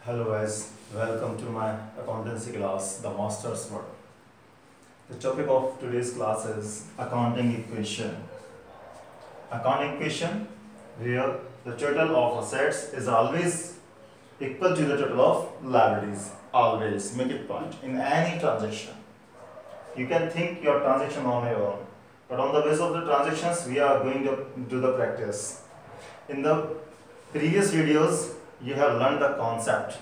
Hello guys, welcome to my accountancy class, the Master's Work. The topic of today's class is accounting equation. Accounting equation where the total of assets is always equal to the total of liabilities. Always make it point in any transaction. You can think your transaction on your own, but on the basis of the transactions we are going to do the practice. In the previous videos you have learned the concept.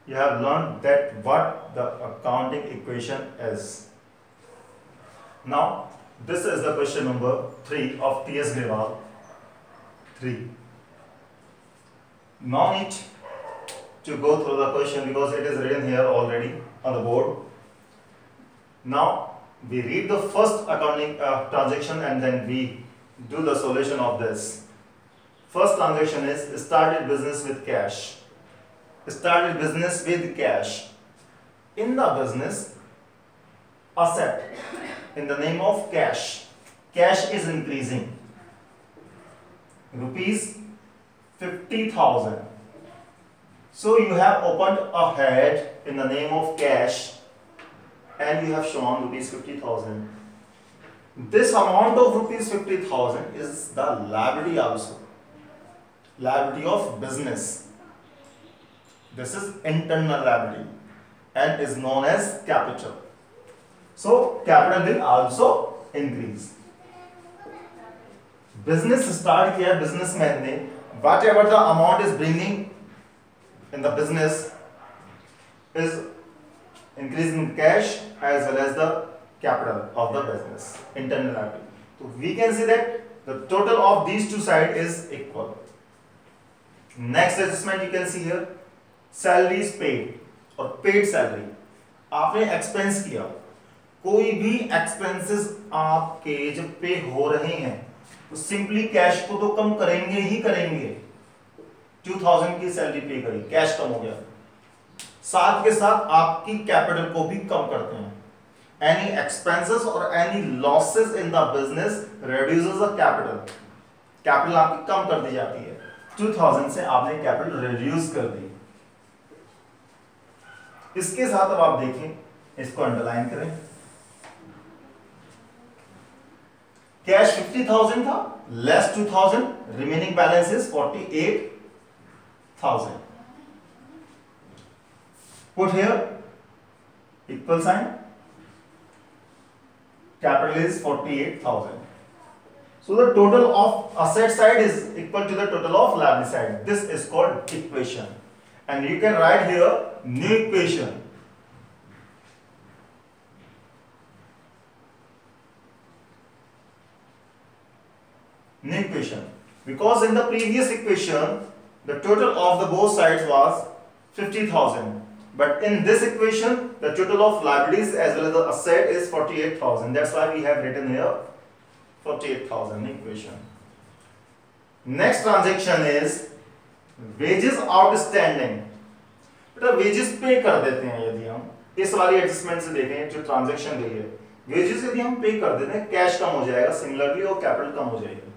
You have learned that what the accounting equation is. Now this is the question number 3 of T.S. Grewal 3. No need to go through the question because it is written here already on the board. Now we read the first accounting transaction and then we do the solution of this. First transaction is started business with cash. Started business with cash. In the business, asset in the name of cash. Cash is increasing. Rupees 50,000. So you have opened a head in the name of cash and you have shown rupees 50,000. This amount of rupees 50,000 is the liability also. Liability of business. This is internal liability and is known as capital. So capital will also increase. Business start किया businessman ने, whatever the amount is bringing in the business is increasing cash as well as the capital of the business, internal liability. So we can see that the total of these two sides is equal. Next adjustment you can see here, salaries paid और paid salary. आपने expense किया, कोई भी expenses आपके जब पे हो रहे हैं तो simply cash को तो कम करेंगे ही करेंगे. 2000 की सैलरी पे करी, कैश कम हो गया, साथ के साथ आपकी कैपिटल को भी कम करते हैं. Any expenses or any losses in the business reduces the capital. Capital आपकी कम कर दी जाती है. 2000 से आपने कैपिटल रिड्यूस कर दी. इसके साथ अब आप देखें, इसको अंडरलाइन करें. कैश 50,000 था, less 2000, remaining balance is 48,000. Put here equal sign. Capital is 48,000. So the total of asset side is equal to the total of liability side. This is called equation. And you can write here new equation. New equation. Because in the previous equation, the total of the both sides was 50,000. But in this equation, the total of liabilities as well as the asset is 48,000. That's why we have written here 48,000 equation. Next transaction is wages outstanding. बेटा wages पे कर देते हैं यदि हम इस वाली adjustment से देखें जो ट्रांजैक्शन गई है, wages यदि हम पे कर देते हैं कैश कम हो जाएगा सिमिलरली और कैपिटल कम हो जाएगा.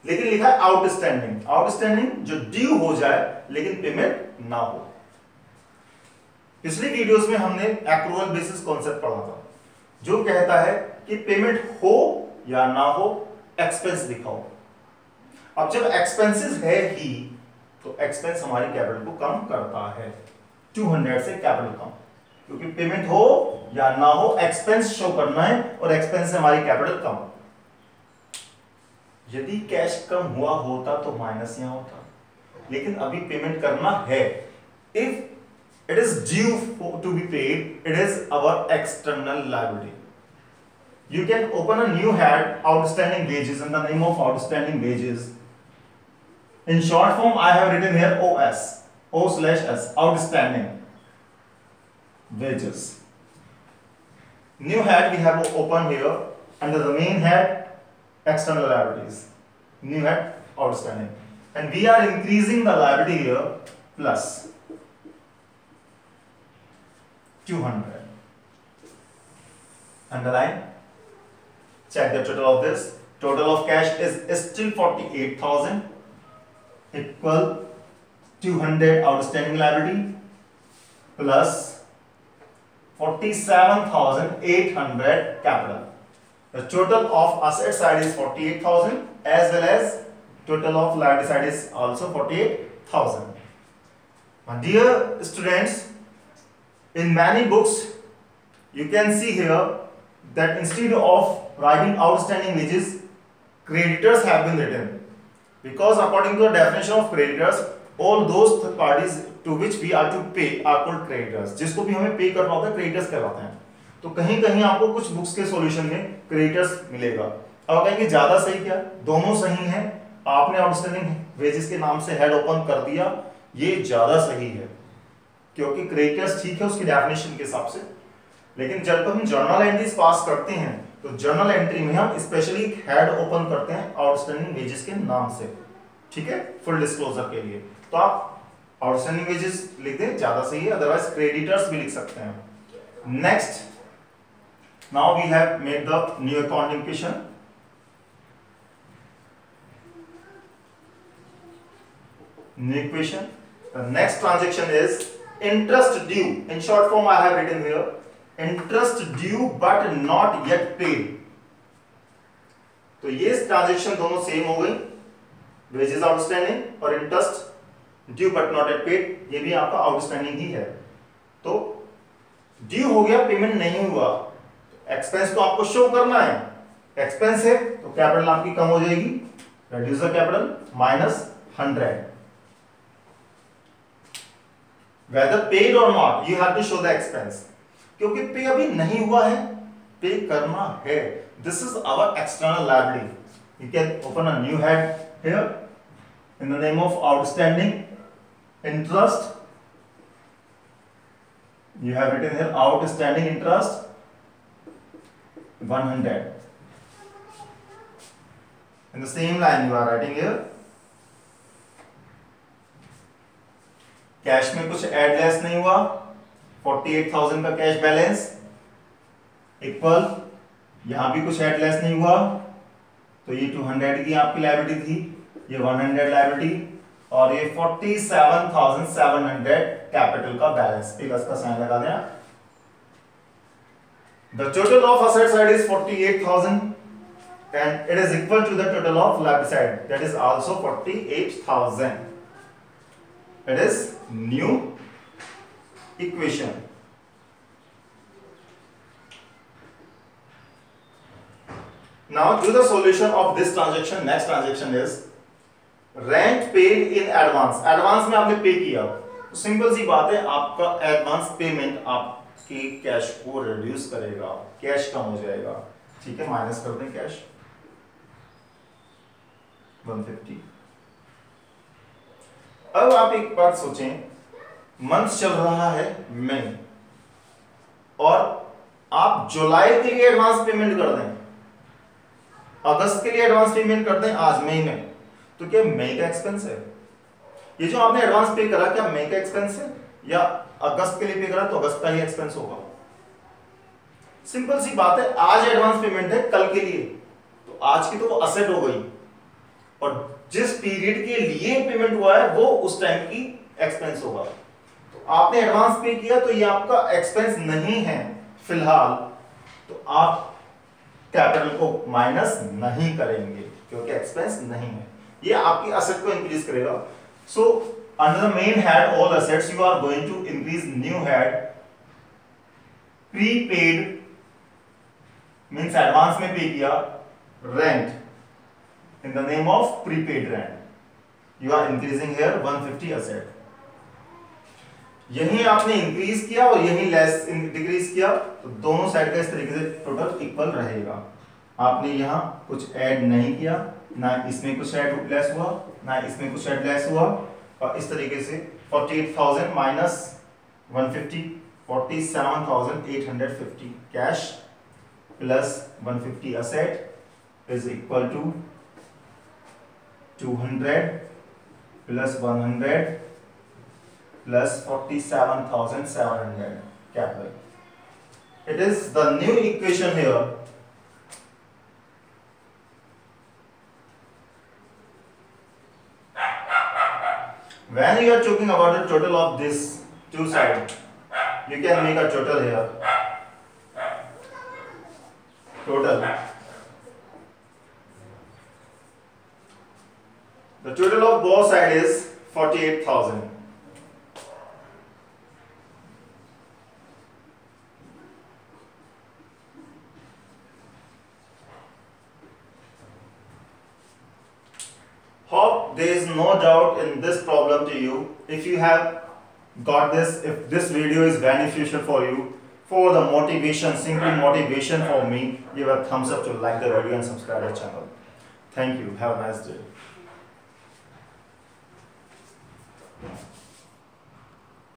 लेकिन लिखा है आउटस्टैंडिंग. आउटस्टैंडिंग जो ड्यू हो जाए लेकिन पेमेंट ना हो. पिछली वीडियोस में हमने एक्रूअल बेसिस कॉन्सेप्ट पढ़ा था जो कहता है कि पेमेंट हो या ना हो एक्सपेंस दिखाओ. अब जब एक्सपेंसेस है ही तो एक्सपेंस हमारी कैपिटल को कम करता है. 200 से कैपिटल कम, क्योंकि पेमेंट हो या ना हो एक्सपेंस शो करना है और एक्सपेंस से हमारी कैपिटल कम. यदि कैश कम हुआ होता तो माइनस यहां होता, लेकिन अभी पेमेंट करना है. If it is due to be paid, it is our external liability. You can open a new head, outstanding wages, in the name of outstanding wages. In short form I have written here OS, O/S, outstanding wages. New head we have opened here under the main head external liabilities. New head outstanding, and we are increasing the liability here plus 200. Underline. Check the total of this. Total of cash is still 48,000 equal 200 outstanding liability plus 47,800 capital. The total of asset side is 48,000 as well as total of liability side is also 48,000. Dear students, in many books you can see here that instead of writing outstanding wages, creditors have been written, because according to the definition of creditors, all those parties to which we are to pay are called creditors. जिसको भी हमें पे करना होता है creditors कहलाते हैं. तो कहीं कहीं आपको कुछ बुक्स के सॉल्यूशन में creditors मिलेगा. अब कहेंगे ज्यादा सही क्या? दोनों सही हैं. आपने आउटस्टैंडिंग वेजेस के नाम से हेड ओपन कर दिया, ये ज्यादा सही है क्योंकि क्रेडिटर्स ठीक है उसकी डेफिनेशन के हिसाब से. लेकिन जब हम जर्नल एंट्रीज पास करते हैं तो जर्नल एंट्री में हम स्पेशली हेड ओपन करते हैं आउटस्टैंडिंग वेजेस के नाम से. ठीक है, फुल डिस्क्लोजर के लिए. तो आप आउटस्टैंडिंग वेजेस लिख दें, ज्यादा सही है. अदरवाइज क्रेडिटर्स भी लिख सकते हैं. Next, now we have made the new accounting equation. New equation. The next transaction is interest due. In short form, I have written here interest due but not yet paid. तो ये transaction दोनों same हो गई, wages outstanding और interest due but not yet paid, ये भी आपका outstanding ही है. तो ड्यू हो गया, पेमेंट नहीं हुआ, एक्सपेंस तो आपको शो करना है. एक्सपेंस है तो कैपिटल आपकी कम हो जाएगी, reduce the capital -100. Whether paid or not, you have to show the expense. क्योंकि पे अभी नहीं हुआ है, पे करना है. This is our external liability. You can open a new head here in the name of outstanding interest. You have written here outstanding interest 100. In the same line, you are writing here cash में कुछ add less नहीं हुआ, 48,000 का cash balance equal, यहां भी कुछ add less नहीं हुआ, तो ये 200 की आपकी लायबिलिटी थी, ये 100 लायबिलिटी और ये 47,700 कैपिटल का बैलेंस. प्लस का साइन लगा दें. The total of asset side is 48,000 and it is equal to the total of liability side, that is also 48,000. It is new equation. Now do the solution of this transaction. Next transaction is rent paid in advance. Advance में आपने पे किया, तो simple सी बात है, आपका advance payment आपके cash को रिड्यूस करेगा, कैश कम हो जाएगा. ठीक है, माइनस कर दें कैश 150. अब आप एक बात सोचें, मंथ चल रहा है मई और आप जुलाई के लिए एडवांस पेमेंट कर दें, अगस्त के लिए एडवांस पेमेंट कर दें आज मई में, तो क्या मई का एक्सपेंस है? ये जो आपने एडवांस पे करा क्या मई का एक्सपेंस है या अगस्त के लिए पे करा तो अगस्त का ही एक्सपेंस होगा? सिंपल सी बात है, आज एडवांस पेमेंट है कल के लिए, तो आज की तो वो असेट हो गई और जिस पीरियड के लिए पेमेंट हुआ है वो उस टाइम की एक्सपेंस होगा. तो आपने एडवांस पे किया तो ये आपका एक्सपेंस नहीं है फिलहाल, तो आप कैपिटल को माइनस नहीं करेंगे क्योंकि एक्सपेंस नहीं है. ये आपकी असेट को इंक्रीज करेगा. So under the main head all assets you are going to increase new head prepaid, means advance में पे किया, rent in the name of prepaid rent. You are increasing here 150 asset. यही आपने increase किया और यही less decrease किया, तो दोनों साइड का इस तरीके से टोटल इक्वल रहेगा. आपने यहाँ कुछ ऐड नहीं किया, ना इसमें कुछ ऐड लेस हुआ, ना इसमें कुछ ऐड लेस हुआ, और इस तरीके से 48,000 minus 150, 47,850 cash plus 150 asset is equal to 200 plus 100 plus 47,700 capital. It is the new equation here. When you are talking about the total of this two sides, you can make a total here. Total. The total of both sides is 48,000. Hope there is no doubt in this problem to you. If you have got this, if this video is beneficial for you, for the motivation, simply motivation for me, give a thumbs up to like the video and subscribe the channel. Thank you. Have a nice day.